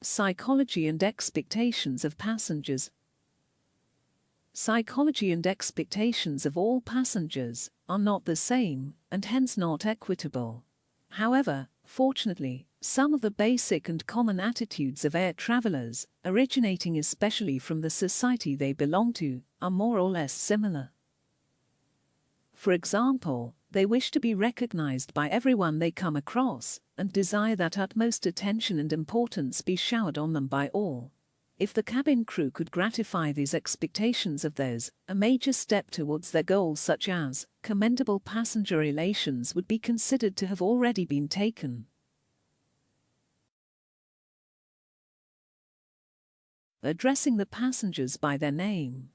Psychology and expectations of passengers. Psychology and expectations of all passengers are not the same, and hence not equitable. However, fortunately, some of the basic and common attitudes of air travelers, originating especially from the society they belong to, are more or less similar. For example, they wish to be recognized by everyone they come across, and desire that utmost attention and importance be showered on them by all. If the cabin crew could gratify these expectations of theirs, a major step towards their goals, such as commendable passenger relations, would be considered to have already been taken. Addressing the passengers by their name.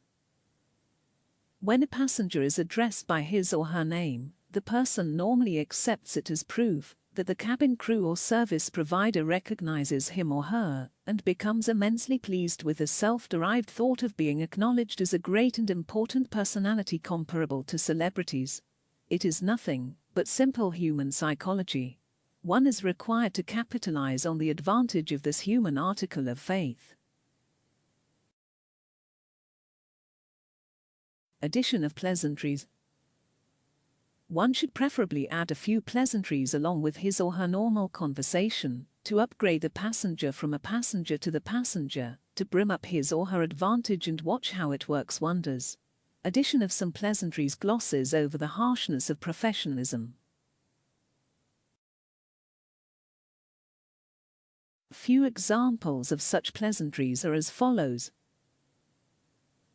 When a passenger is addressed by his or her name, the person normally accepts it as proof that the cabin crew or service provider recognizes him or her, and becomes immensely pleased with the self-derived thought of being acknowledged as a great and important personality comparable to celebrities. It is nothing but simple human psychology. One is required to capitalize on the advantage of this human article of faith. Addition of pleasantries. One should preferably add a few pleasantries along with his or her normal conversation, to upgrade the passenger from a passenger to the passenger, to brim up his or her advantage, and watch how it works wonders. Addition of some pleasantries glosses over the harshness of professionalism. Few examples of such pleasantries are as follows.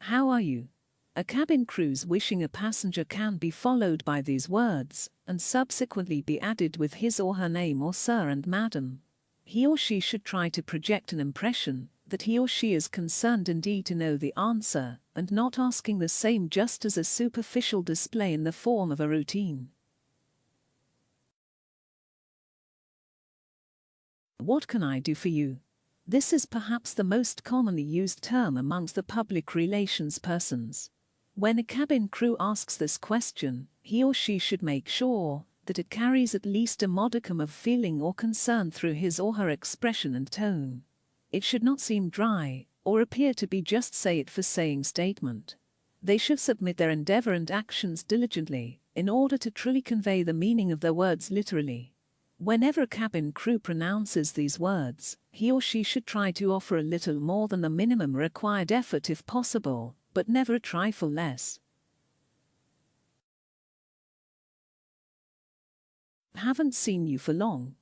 How are you? A cabin crew's wishing a passenger can be followed by these words, and subsequently be added with his or her name or sir and madam. He or she should try to project an impression that he or she is concerned indeed to know the answer, and not asking the same just as a superficial display in the form of a routine. What can I do for you? This is perhaps the most commonly used term amongst the public relations persons. When a cabin crew asks this question, he or she should make sure that it carries at least a modicum of feeling or concern through his or her expression and tone. It should not seem dry, or appear to be just say it for saying statement. They should submit their endeavor and actions diligently, in order to truly convey the meaning of their words literally. Whenever a cabin crew pronounces these words, he or she should try to offer a little more than the minimum required effort if possible, but never a trifle less. Haven't seen you for long.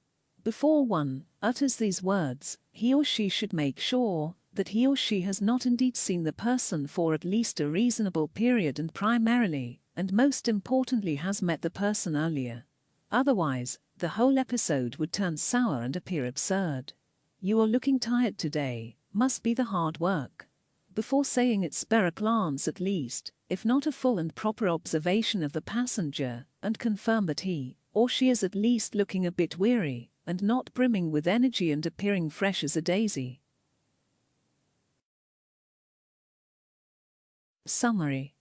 Before one utters these words, he or she should make sure that he or she has not indeed seen the person for at least a reasonable period, and primarily, and most importantly, has met the person earlier. Otherwise, the whole episode would turn sour and appear absurd. You are looking tired today, must be the hard work. Before saying it, spare a glance at least, if not a full and proper observation of the passenger, and confirm that he or she is at least looking a bit weary, and not brimming with energy and appearing fresh as a daisy. Summary.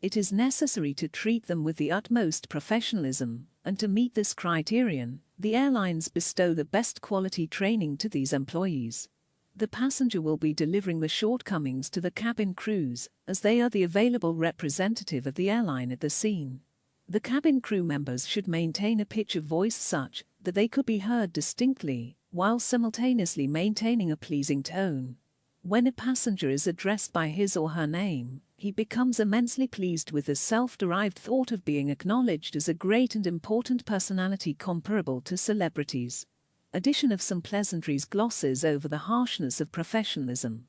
It is necessary to treat them with the utmost professionalism, and to meet this criterion, the airlines bestow the best quality training to these employees. The passenger will be delivering the shortcomings to the cabin crews, as they are the available representative of the airline at the scene. The cabin crew members should maintain a pitch of voice such that they could be heard distinctly, while simultaneously maintaining a pleasing tone. When a passenger is addressed by his or her name, he becomes immensely pleased with the self-derived thought of being acknowledged as a great and important personality comparable to celebrities. Addition of some pleasantries glosses over the harshness of professionalism.